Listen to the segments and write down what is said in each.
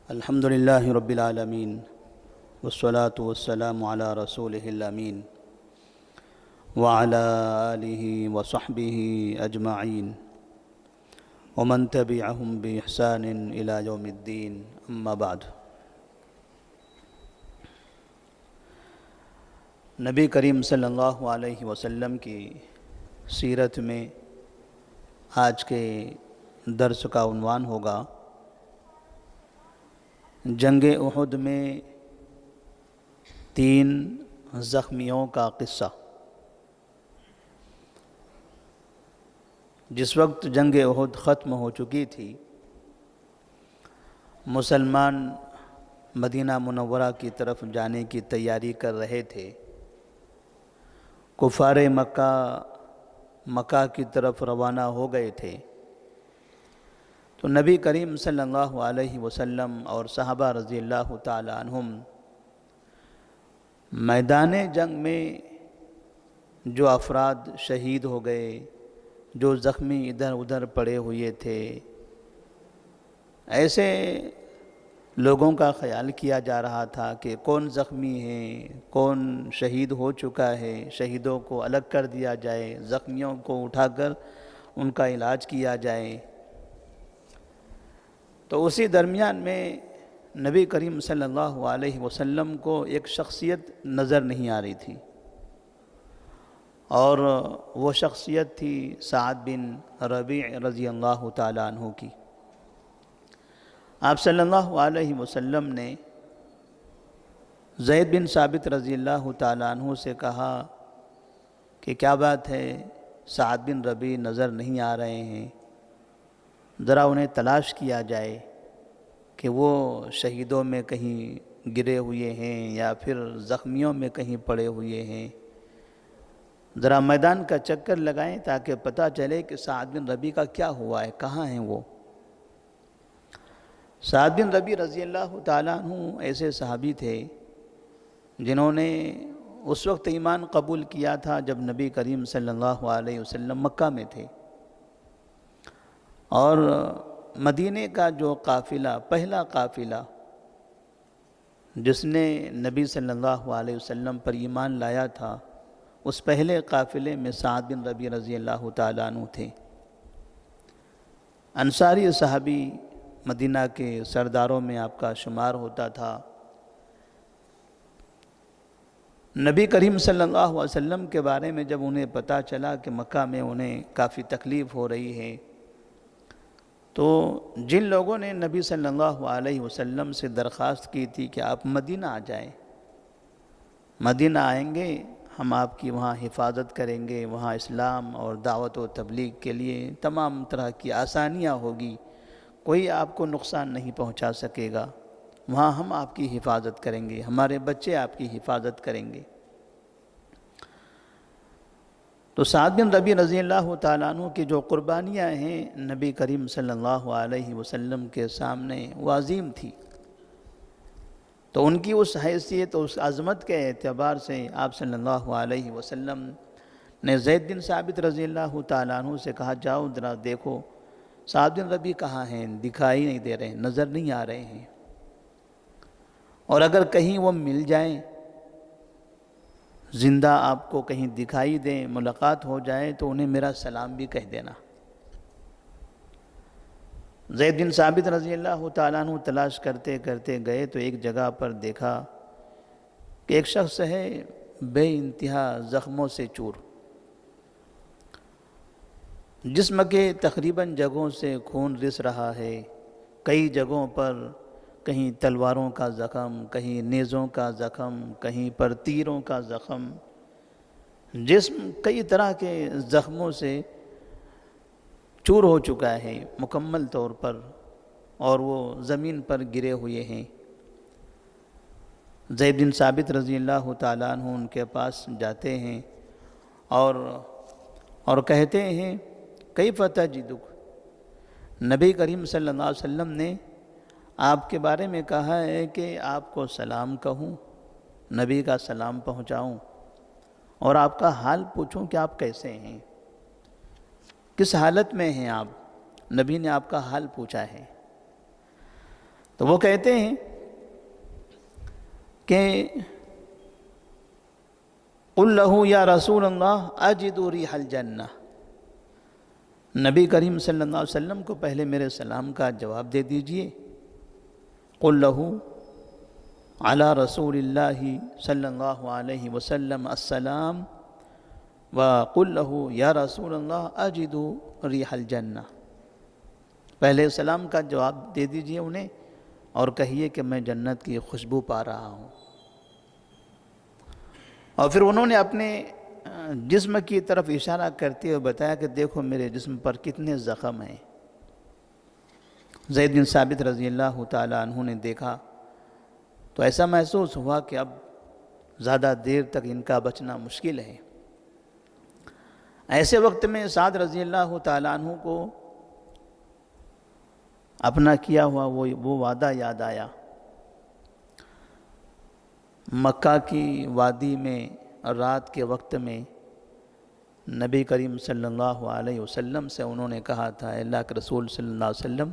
الحمد للہ رب العالمین والصلاة والسلام علی رسولہ الامین وعلی آلہ وصحبہ اجمعین ومن تبعہم بإحسان الی یوم الدین اما بعد۔ نبی کریم صلی اللہ علیہ وسلم کی سیرت میں آج کے درس کا عنوان ہوگا جنگ احد میں 3 زخمیوں کا قصہ۔ جس وقت جنگ احد ختم ہو چکی تھی، مسلمان مدینہ منورہ کی طرف جانے کی تیاری کر رہے تھے۔ کفار مکہ کی طرف روانہ ہو گئے تھے، تو نبی کریم صلی اللہ علیہ وسلم اور صحابہ رضی اللہ تعالی عنہم میدان جنگ میں جو افراد شہید ہو گئے، جو زخمی ادھر ادھر پڑے ہوئے تھے، ایسے لوگوں کا خیال کیا جا رہا تھا کہ کون زخمی ہے، کون شہید ہو چکا ہے، شہیدوں کو الگ کر دیا جائے، زخمیوں کو اٹھا کر ان کا علاج کیا جائے۔ تو اسی درمیان میں نبی کریم صلی اللہ علیہ وسلم کو ایک شخصیت نظر نہیں آ رہی تھی، اور وہ شخصیت تھی سعد بن ربیع رضی اللہ تعالی عنہ کی۔ آپ صلی اللہ علیہ وسلم نے زید بن ثابت رضی اللہ تعالی عنہ سے کہا کہ کیا بات ہے، سعد بن ربیع نظر نہیں آ رہے ہیں، ذرا انہیں تلاش کیا جائے کہ وہ شہیدوں میں کہیں گرے ہوئے ہیں یا پھر زخمیوں میں کہیں پڑے ہوئے ہیں، ذرا میدان کا چکر لگائیں تاکہ پتہ چلے کہ سعد بن ربیع کا کیا ہوا ہے، کہاں ہیں وہ۔ سعد بن ربیع رضی اللہ تعالیٰ عنہ ایسے صحابی تھے جنہوں نے اس وقت ایمان قبول کیا تھا جب نبی کریم صلی اللہ علیہ وسلم مکہ میں تھے، اور مدینے کا جو قافلہ، پہلا قافلہ جس نے نبی صلی اللہ علیہ وسلم پر ایمان لایا تھا، اس پہلے قافلے میں سعد بن ربیع رضی اللہ تعالیٰ عنہ تھے۔ انصاری صحابی مدینہ کے سرداروں میں آپ کا شمار ہوتا تھا۔ نبی کریم صلی اللہ علیہ وسلم کے بارے میں جب انہیں پتہ چلا کہ مکہ میں انہیں کافی تکلیف ہو رہی ہے، تو جن لوگوں نے نبی صلی اللہ علیہ وسلم سے درخواست کی تھی کہ آپ مدینہ آ جائیں، مدینہ آئیں گے، ہم آپ کی وہاں حفاظت کریں گے، وہاں اسلام اور دعوت و تبلیغ کے لیے تمام طرح کی آسانیاں ہوگی، کوئی آپ کو نقصان نہیں پہنچا سکے گا، وہاں ہم آپ کی حفاظت کریں گے، ہمارے بچے آپ کی حفاظت کریں گے۔ تو سعد بن ربیع رضی اللہ تعالیٰ عنہ کی جو قربانیاں ہیں نبی کریم صلی اللہ علیہ وسلم کے سامنے وہ عظیم تھی، تو ان کی اس حیثیت، اس عظمت کے اعتبار سے آپ صلی اللہ علیہ وسلم نے زید بن ثابت رضی اللہ تعالیٰ عنہ سے کہا، جاؤ ذرا دیکھو سعد بن ربیع کہاں ہیں، دکھائی نہیں دے رہے، نظر نہیں آ رہے ہیں، اور اگر کہیں وہ مل جائیں، زندہ آپ کو کہیں دکھائی دیں، ملاقات ہو جائے، تو انہیں میرا سلام بھی کہہ دینا۔ زید بن ثابت رضی اللہ تعالیٰ عنہ تلاش کرتے کرتے گئے تو ایک جگہ پر دیکھا کہ ایک شخص ہے بے انتہا زخموں سے چور، جسم کے تقریباً جگہوں سے خون رس رہا ہے، کئی جگہوں پر کہیں تلواروں کا زخم، کہیں نیزوں کا زخم، کہیں پر تیروں کا زخم، جسم کئی طرح کے زخموں سے چور ہو چکا ہے مکمل طور پر، اور وہ زمین پر گرے ہوئے ہیں۔ زید بن ثابت رضی اللہ تعالیٰ عنہ ان کے پاس جاتے ہیں اور کہتے ہیں، کیف تجدک، نبی کریم صلی اللہ علیہ وسلم نے آپ کے بارے میں کہا ہے کہ آپ کو سلام کہوں، نبی کا سلام پہنچاؤں، اور آپ کا حال پوچھوں کہ آپ کیسے ہیں، کس حالت میں ہیں آپ، نبی نے آپ کا حال پوچھا ہے۔ تو وہ کہتے ہیں کہ قل لہ یا رسول اللہ اجد ریح الجنہ، نبی کریم صلی اللہ علیہ وسلم کو پہلے میرے سلام کا جواب دے دیجئے. قل لہ علی رسول اللہ صلی اللہ علیہ وسلم السلام وقل لہ یا رسول اللہ اجد ریح الجنہ، پہلے سلام کا جواب دے دیجئے انہیں اور کہیے کہ میں جنت کی خوشبو پا رہا ہوں. اور پھر انہوں نے اپنے جسم کی طرف اشارہ کرتے ہوئے بتایا کہ دیکھو میرے جسم پر کتنے زخم ہیں. زید بن ثابت رضی اللہ تعالیٰ عنہ نے دیکھا تو ایسا محسوس ہوا کہ اب زیادہ دیر تک ان کا بچنا مشکل ہے. ایسے وقت میں سعد رضی اللہ تعالیٰ عنہ کو اپنا کیا ہوا وہ وعدہ یاد آیا. مکہ کی وادی میں رات کے وقت میں نبی کریم صلی اللہ علیہ وسلم سے انہوں نے کہا تھا، اے اللہ کے رسول صلی اللہ علیہ وسلم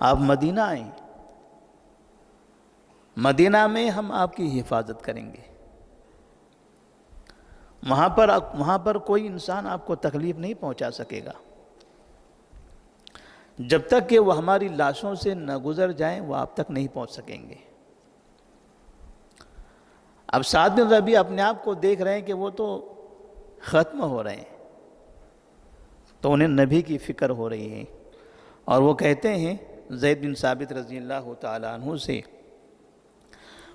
آپ مدینہ آئیں، مدینہ میں ہم آپ کی حفاظت کریں گے، وہاں پر کوئی انسان آپ کو تکلیف نہیں پہنچا سکے گا جب تک کہ وہ ہماری لاشوں سے نہ گزر جائیں، وہ آپ تک نہیں پہنچ سکیں گے. اب سعد بن ربیعہ اپنے آپ کو دیکھ رہے ہیں کہ وہ تو ختم ہو رہے ہیں، تو انہیں نبی کی فکر ہو رہی ہے، اور وہ کہتے ہیں زید بن ثابت رضی اللہ تعالیٰ عنہ سے،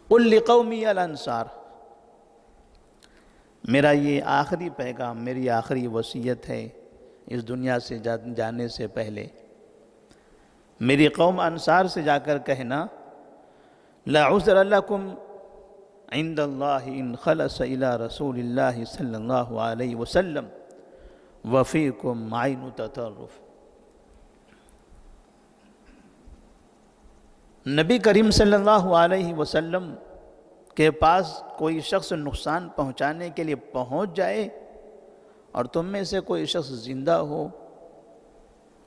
قل لقومی الانصار، میرا یہ آخری پیغام، میری آخری وصیت ہے اس دنیا سے جانے سے پہلے، میری قوم انصار سے جا کر کہنا، لا عذر لکم عند اللہ ان خلص الى رسول اللہ صلی اللہ علیہ وسلم وفیکم عین تطرف. نبی کریم صلی اللہ علیہ وسلم کے پاس کوئی شخص نقصان پہنچانے کے لیے پہنچ جائے اور تم میں سے کوئی شخص زندہ ہو،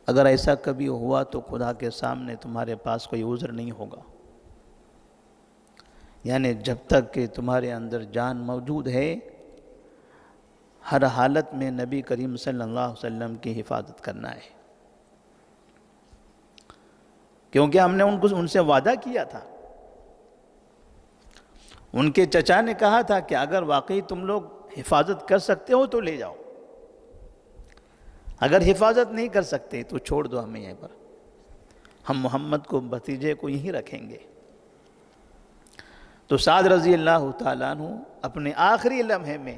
اگر ایسا کبھی ہوا تو خدا کے سامنے تمہارے پاس کوئی عذر نہیں ہوگا. یعنی جب تک کہ تمہارے اندر جان موجود ہے، ہر حالت میں نبی کریم صلی اللہ علیہ وسلم کی حفاظت کرنا ہے، کیونکہ ہم نے ان سے وعدہ کیا تھا. ان کے چچا نے کہا تھا کہ اگر واقعی تم لوگ حفاظت کر سکتے ہو تو لے جاؤ، اگر حفاظت نہیں کر سکتے تو چھوڑ دو ہمیں یہیں پر، ہم محمد کو بھتیجے کو یہیں رکھیں گے. تو سعد رضی اللہ تعالیٰ عنہ اپنے آخری لمحے میں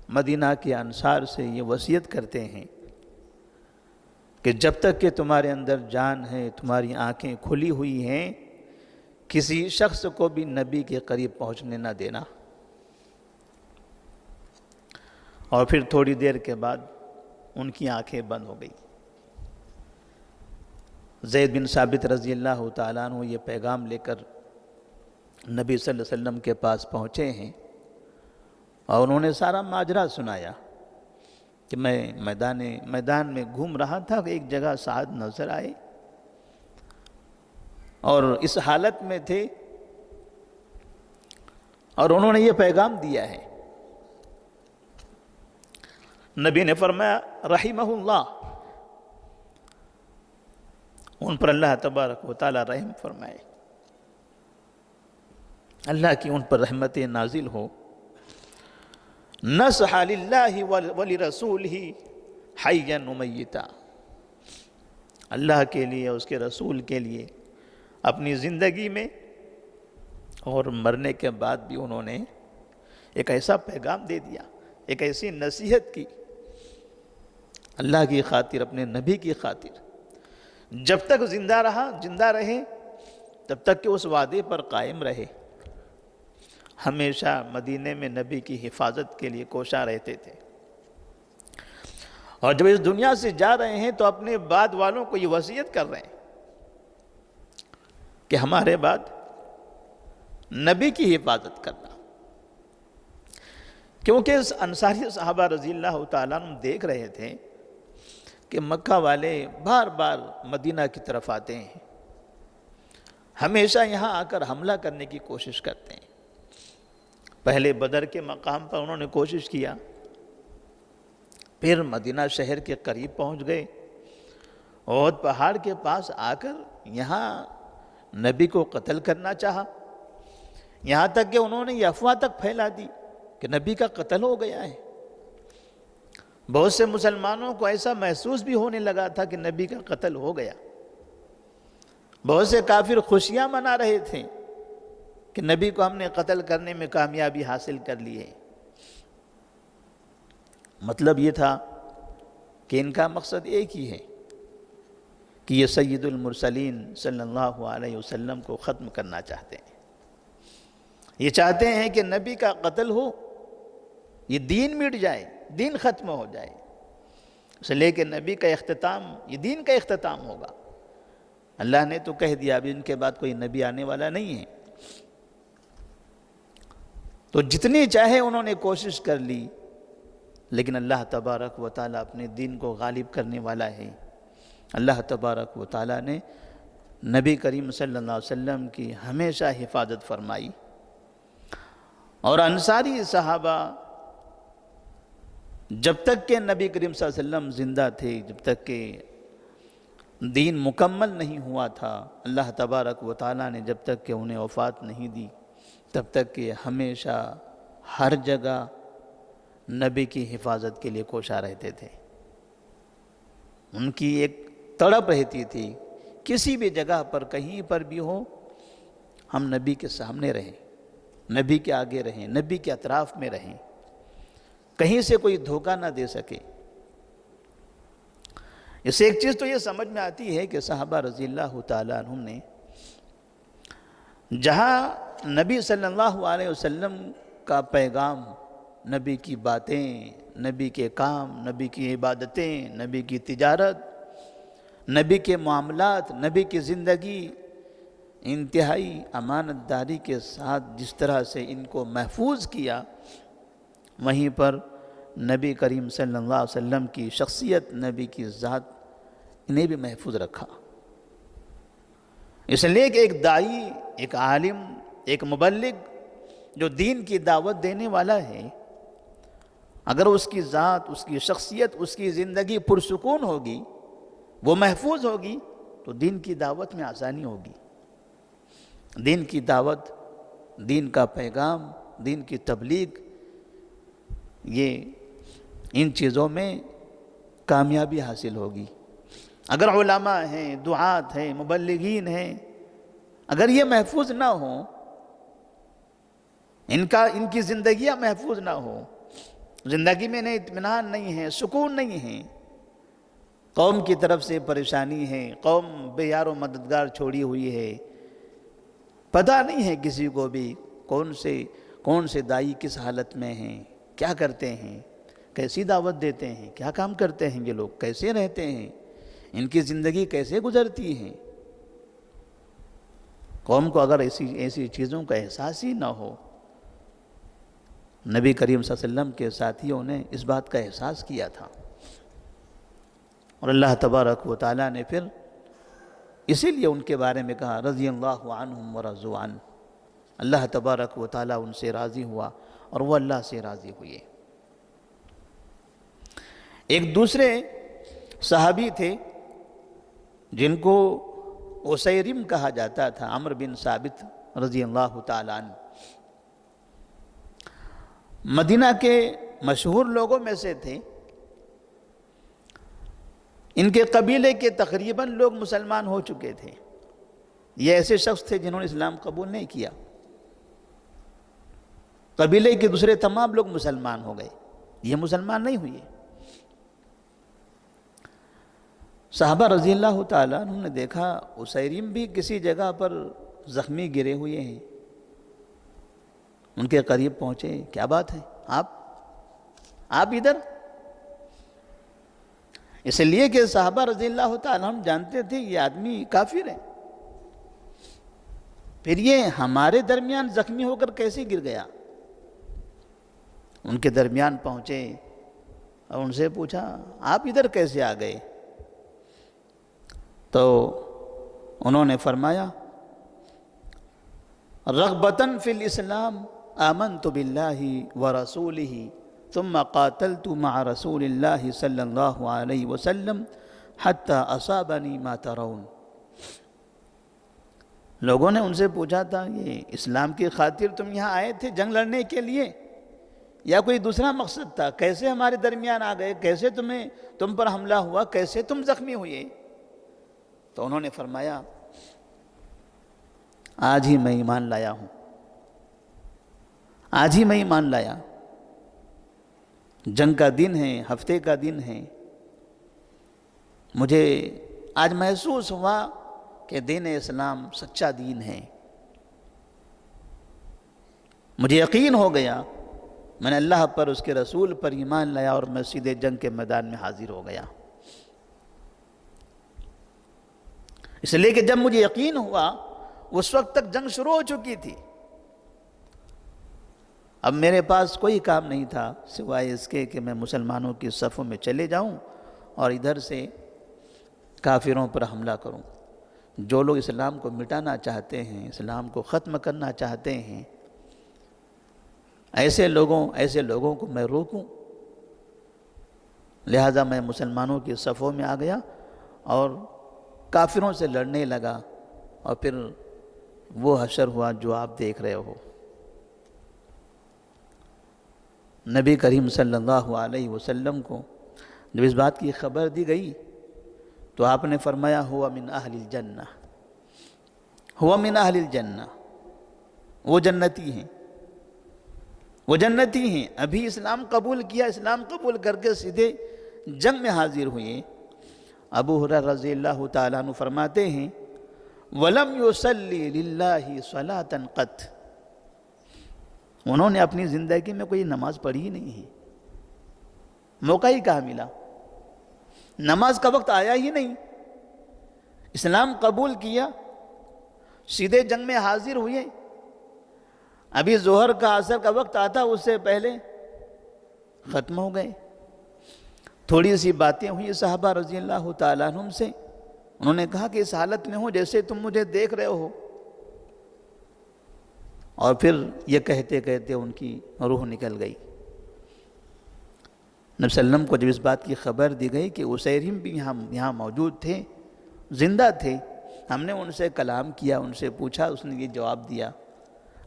مدینہ کے انصار سے یہ وصیت کرتے ہیں کہ جب تک کہ تمہارے اندر جان ہے، تمہاری آنکھیں کھلی ہوئی ہیں، کسی شخص کو بھی نبی کے قریب پہنچنے نہ دینا. اور پھر تھوڑی دیر کے بعد ان کی آنکھیں بند ہو گئی. زید بن ثابت رضی اللہ تعالیٰ عنہ یہ پیغام لے کر نبی صلی اللہ علیہ وسلم کے پاس پہنچے ہیں اور انہوں نے سارا ماجرا سنایا کہ میں میدان میں گھوم رہا تھا، ایک جگہ سعد نظر آئے اور اس حالت میں تھے اور انہوں نے یہ پیغام دیا ہے. نبی نے فرمایا رحمہ اللہ، ان پر اللہ تبارک و تعالی رحم فرمائے، اللہ کی ان پر رحمت نازل ہو. نصح للہ ولرسولہ حیا ومیتا، اللہ کے لیے، اس کے رسول کے لیے اپنی زندگی میں اور مرنے کے بعد بھی انہوں نے ایک ایسا پیغام دے دیا، ایک ایسی نصیحت کی اللہ کی خاطر، اپنے نبی کی خاطر. جب تک زندہ رہے تب تک کہ اس وعدے پر قائم رہے، ہمیشہ مدینے میں نبی کی حفاظت کے لیے کوشاں رہتے تھے. اور جب اس دنیا سے جا رہے ہیں تو اپنے بعد والوں کو یہ وصیت کر رہے ہیں کہ ہمارے بعد نبی کی حفاظت کرنا. کیونکہ اس انصاری صحابہ رضی اللہ تعالیٰ عنہ دیکھ رہے تھے کہ مکہ والے بار بار مدینہ کی طرف آتے ہیں، ہمیشہ یہاں آ کر حملہ کرنے کی کوشش کرتے ہیں۔ پہلے بدر کے مقام پر انہوں نے کوشش کیا، پھر مدینہ شہر کے قریب پہنچ گئے، احد پہاڑ کے پاس آ کر یہاں نبی کو قتل کرنا چاہا، یہاں تک کہ انہوں نے یہ افواہ تک پھیلا دی کہ نبی کا قتل ہو گیا ہے۔ بہت سے مسلمانوں کو ایسا محسوس بھی ہونے لگا تھا کہ نبی کا قتل ہو گیا۔ بہت سے کافر خوشیاں منا رہے تھے کہ نبی کو ہم نے قتل کرنے میں کامیابی حاصل کر لی ہے۔ مطلب یہ تھا کہ ان کا مقصد ایک ہی ہے کہ یہ سید المرسلین صلی اللہ علیہ وسلم کو ختم کرنا چاہتے ہیں۔ یہ چاہتے ہیں کہ نبی کا قتل ہو، یہ دین مٹ جائے، دین ختم ہو جائے، اس لے کے نبی کا اختتام، یہ دین کا اختتام ہوگا۔ اللہ نے تو کہہ دیا ابھی ان کے بعد کوئی نبی آنے والا نہیں ہے۔ تو جتنی چاہے انہوں نے کوشش کر لی، لیکن اللہ تبارک و تعالیٰ اپنے دین کو غالب کرنے والا ہے۔ اللہ تبارک و تعالیٰ نے نبی کریم صلی اللہ علیہ وسلم کی ہمیشہ حفاظت فرمائی، اور انصاری صحابہ جب تک کہ نبی کریم صلی اللہ علیہ وسلم زندہ تھے، جب تک کہ دین مکمل نہیں ہوا تھا، اللہ تبارک و تعالیٰ نے جب تک کہ انہیں وفات نہیں دی، تب تک کہ ہمیشہ ہر جگہ نبی کی حفاظت کے لیے کوشاں رہتے تھے۔ ان کی ایک تڑپ رہتی تھی، کسی بھی جگہ پر کہیں پر بھی ہو، ہم نبی کے سامنے رہیں، نبی کے آگے رہیں، نبی کے اطراف میں رہیں، کہیں سے کوئی دھوکہ نہ دے سکے۔ اس سے ایک چیز تو یہ سمجھ میں آتی ہے کہ صحابہ رضی اللہ تعالیٰ عنہم نے جہاں نبی صلی اللہ علیہ وسلم کا پیغام، نبی کی باتیں، نبی کے کام، نبی کی عبادتیں، نبی کی تجارت، نبی کے معاملات، نبی کی زندگی انتہائی امانت داری کے ساتھ جس طرح سے ان کو محفوظ کیا، وہیں پر نبی کریم صلی اللہ علیہ وسلم کی شخصیت، نبی کی ذات، انہیں بھی محفوظ رکھا۔ اس لیے کہ ایک داعی، ایک عالم، ایک مبلغ جو دین کی دعوت دینے والا ہے، اگر اس کی ذات، اس کی شخصیت، اس کی زندگی پرسکون ہوگی، وہ محفوظ ہوگی، تو دین کی دعوت میں آسانی ہوگی۔ دین کی دعوت، دین کا پیغام، دین کی تبلیغ، یہ ان چیزوں میں کامیابی حاصل ہوگی۔ اگر علماء ہیں، دعات ہیں، مبلغین ہیں، اگر یہ محفوظ نہ ہوں، ان کی زندگیاں محفوظ نہ ہوں، زندگی میں نہ اطمینان نہیں ہے، سکون نہیں ہے، قوم کی طرف سے پریشانی ہے، قوم بے یار و مددگار چھوڑی ہوئی ہے، پتہ نہیں ہے کسی کو بھی کون سے داعی کس حالت میں ہیں، کیا کرتے ہیں، کیسی دعوت دیتے ہیں، کیا کام کرتے ہیں یہ لوگ، کیسے رہتے ہیں، ان کی زندگی کیسے گزرتی ہے۔ قوم کو اگر ایسی چیزوں کا احساس ہی نہ ہو، نبی کریم صلی اللہ علیہ وسلم کے ساتھیوں نے اس بات کا احساس کیا تھا، اور اللہ تبارک و تعالیٰ نے پھر اسی لیے ان کے بارے میں کہا رضی اللہ عنہم ورضوا عنہ، اللہ تبارک و تعالیٰ ان سے راضی ہوا اور وہ اللہ سے راضی ہوئے۔ ایک دوسرے صحابی تھے جن کو اسیرم کہا جاتا تھا، عمرو بن ثابت رضی اللہ تعالیٰ عنہ، مدینہ کے مشہور لوگوں میں سے تھے۔ ان کے قبیلے کے تقریباً لوگ مسلمان ہو چکے تھے۔ یہ ایسے شخص تھے جنہوں نے اسلام قبول نہیں کیا، قبیلے کے دوسرے تمام لوگ مسلمان ہو گئے، یہ مسلمان نہیں ہوئے۔ صحابہ رضی اللہ تعالیٰ انہوں نے دیکھا اسیرم بھی کسی جگہ پر زخمی گرے ہوئے ہیں، ان کے قریب پہنچے، کیا بات ہے، آپ ادھر؟ اس لیے کہ صحابہ رضی اللہ تعالیٰ ہم جانتے تھے یہ آدمی کافر ہے، پھر یہ ہمارے درمیان زخمی ہو کر کیسے گر گیا؟ ان کے درمیان پہنچے اور ان سے پوچھا آپ ادھر کیسے آ گئے؟ تو انہوں نے فرمایا رغبتاً فی الاسلام آمنت باللہ ورسولہ ثم قاتلت مع رسول اللہ صلی اللہ علیہ وسلم حتی اصابنی ما ترون۔ لوگوں نے ان سے پوچھا تھا یہ اسلام کی خاطر تم یہاں آئے تھے جنگ لڑنے کے لیے یا کوئی دوسرا مقصد تھا؟ کیسے ہمارے درمیان آ گئے؟ کیسے تم پر حملہ ہوا؟ کیسے تم زخمی ہوئے؟ تو انہوں نے فرمایا آج ہی میں ایمان لایا ہوں، آج ہی میں ایمان لایا۔ جنگ کا دن ہے، ہفتے کا دن ہے، مجھے آج محسوس ہوا کہ دین اسلام سچا دین ہے۔ مجھے یقین ہو گیا، میں نے اللہ پر، اس کے رسول پر ایمان لایا اور میں سیدھے جنگ کے میدان میں حاضر ہو گیا۔ اس لیے کہ جب مجھے یقین ہوا اس وقت تک جنگ شروع ہو چکی تھی، اب میرے پاس کوئی کام نہیں تھا سوائے اس کے کہ میں مسلمانوں کی صفوں میں چلے جاؤں اور ادھر سے کافروں پر حملہ کروں۔ جو لوگ اسلام کو مٹانا چاہتے ہیں، اسلام کو ختم کرنا چاہتے ہیں، ایسے لوگوں کو میں روکوں۔ لہذا میں مسلمانوں کی صفوں میں آ گیا اور کافروں سے لڑنے لگا، اور پھر وہ حشر ہوا جو آپ دیکھ رہے ہو۔ نبی کریم صلی اللہ علیہ وسلم کو جب اس بات کی خبر دی گئی تو آپ نے فرمایا ہوا من اہل الجنہ، ہوا من اہل الجنہ، وہ جنتی ہیں، وہ جنتی ہیں۔ ابھی اسلام قبول کیا، اسلام قبول کر کے سیدھے جنگ میں حاضر ہوئے۔ ابو ہریرہ رضی اللہ تعالیٰ عنہ فرماتے ہیں وَلَمْ يُصَلِّ لِلَّهِ صَلَاةً قَطْ، انہوں نے اپنی زندگی میں کوئی نماز پڑھی ہی نہیں ہے، موقع ہی کہاں ملا، نماز کا وقت آیا ہی نہیں۔ اسلام قبول کیا، سیدھے جنگ میں حاضر ہوئے، ابھی ظہر کا عصر کا وقت آتا اس سے پہلے ختم ہو گئے۔ تھوڑی سی باتیں ہوئی صحابہ رضی اللہ تعالیٰ عنہم سے، انہوں نے کہا کہ اس حالت میں ہوں جیسے تم مجھے دیکھ رہے ہو، اور پھر یہ کہتے کہتے ان کی روح نکل گئی۔ نبی صلی اللہ علیہ وسلم کو جب اس بات کی خبر دی گئی کہ اسیرم بھی یہاں موجود تھے، زندہ تھے، ہم نے ان سے کلام کیا، ان سے پوچھا، اس نے یہ جواب دیا،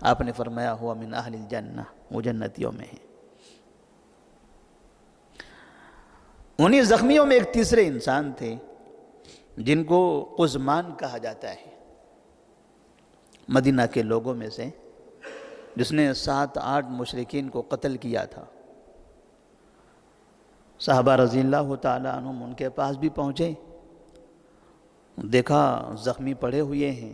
آپ نے فرمایا ہوا من اہل الجنہ، وہ جنتیوں میں ہیں۔ انہی زخمیوں میں ایک تیسرے انسان تھے جن کو قزمان کہا جاتا ہے، مدینہ کے لوگوں میں سے، جس نے 7-8 مشرکین کو قتل کیا تھا۔ صحابہ رضی اللہ تعالیٰ عنہم ان کے پاس بھی پہنچے، دیکھا زخمی پڑے ہوئے ہیں،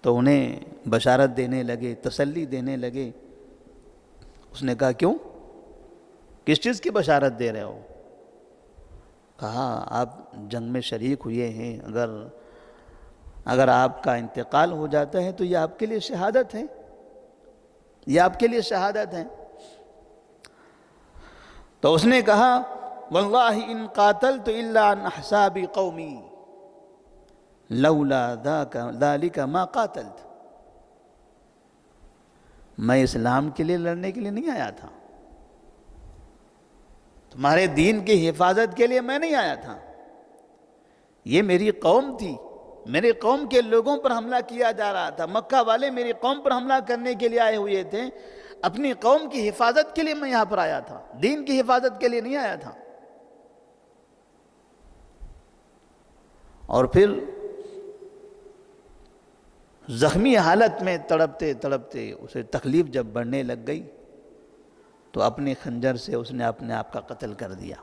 تو انہیں بشارت دینے لگے، تسلی دینے لگے۔ اس نے کہا کیوں؟ کس چیز کی بشارت دے رہے ہو؟ کہا آپ جنگ میں شریک ہوئے ہیں، اگر آپ کا انتقال ہو جاتا ہے تو یہ آپ کے لیے شہادت ہے، یہ آپ کے لیے شہادت ہے۔ تو اس نے کہا واللہ ان قاتلت الا عن احساب قومی لولا ذلك ما قاتلت، میں اسلام کے لیے لڑنے کے لیے نہیں آیا تھا، تمہارے دین کی حفاظت کے لیے میں نہیں آیا تھا، یہ میری قوم تھی، میرے قوم کے لوگوں پر حملہ کیا جا رہا تھا، مکہ والے میری قوم پر حملہ کرنے کے لیے آئے ہوئے تھے، اپنی قوم کی حفاظت کے لیے میں یہاں پر آیا تھا، دین کی حفاظت کے لیے نہیں آیا تھا۔ اور پھر زخمی حالت میں تڑپتے تڑپتے اسے تکلیف جب بڑھنے لگ گئی تو اپنے خنجر سے اس نے اپنے آپ کا قتل کر دیا۔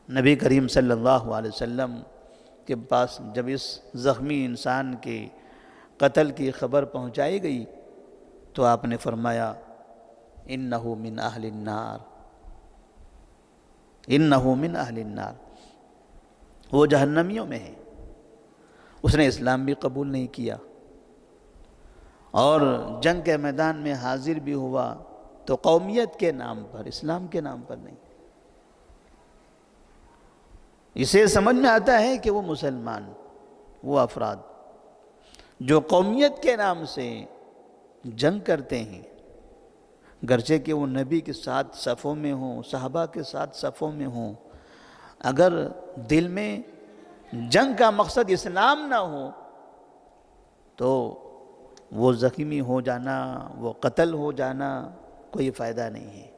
نبی کریم صلی اللہ علیہ وسلم کے پاس جب اس زخمی انسان کے قتل کی خبر پہنچائی گئی تو آپ نے فرمایا انہ من اہل النار، انہ من اہل النار، وہ جہنمیوں میں ہے۔ اس نے اسلام بھی قبول نہیں کیا اور جنگ کے میدان میں حاضر بھی ہوا تو قومیت کے نام پر، اسلام کے نام پر نہیں۔ اسے سمجھ میں آتا ہے کہ وہ مسلمان، وہ افراد جو قومیت کے نام سے جنگ کرتے ہیں، گرچہ کہ وہ نبی کے ساتھ صفوں میں ہوں، صحابہ کے ساتھ صفوں میں ہوں، اگر دل میں جنگ کا مقصد اسلام نہ ہو تو وہ زخمی ہو جانا، وہ قتل ہو جانا کوئی فائدہ نہیں ہے۔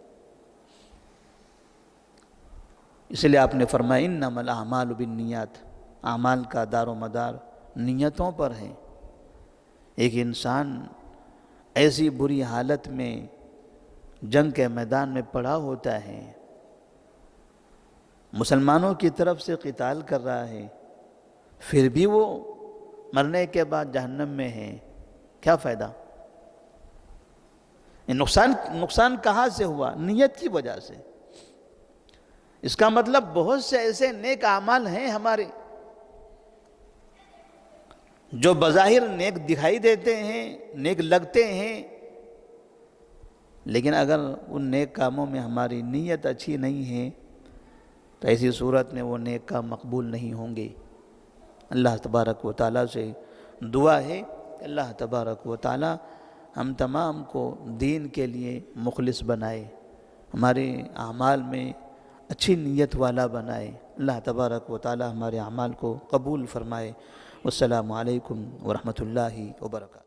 اس لیے آپ نے فرمایا انما الاعمال بالنیات، اعمال کا دار و مدار نیتوں پر ہے۔ ایک انسان ایسی بری حالت میں جنگ کے میدان میں پڑا ہوتا ہے، مسلمانوں کی طرف سے قتال کر رہا ہے، پھر بھی وہ مرنے کے بعد جہنم میں ہے، کیا فائدہ؟ نقصان کہاں سے ہوا؟ نیت کی وجہ سے۔ اس کا مطلب بہت سے ایسے نیک اعمال ہیں ہمارے جو بظاہر نیک دکھائی دیتے ہیں، نیک لگتے ہیں، لیکن اگر ان نیک کاموں میں ہماری نیت اچھی نہیں ہے تو ایسی صورت میں وہ نیک کام مقبول نہیں ہوں گے۔ اللہ تبارک و تعالیٰ سے دعا ہے کہ اللہ تبارک و تعالیٰ ہم تمام کو دین کے لیے مخلص بنائے، ہمارے اعمال میں اچھی نیت والا بنائے۔ اللہ تبارک و تعالیٰ ہمارے اعمال کو قبول فرمائے۔ والسلام علیکم ورحمۃ اللہ وبرکاتہ۔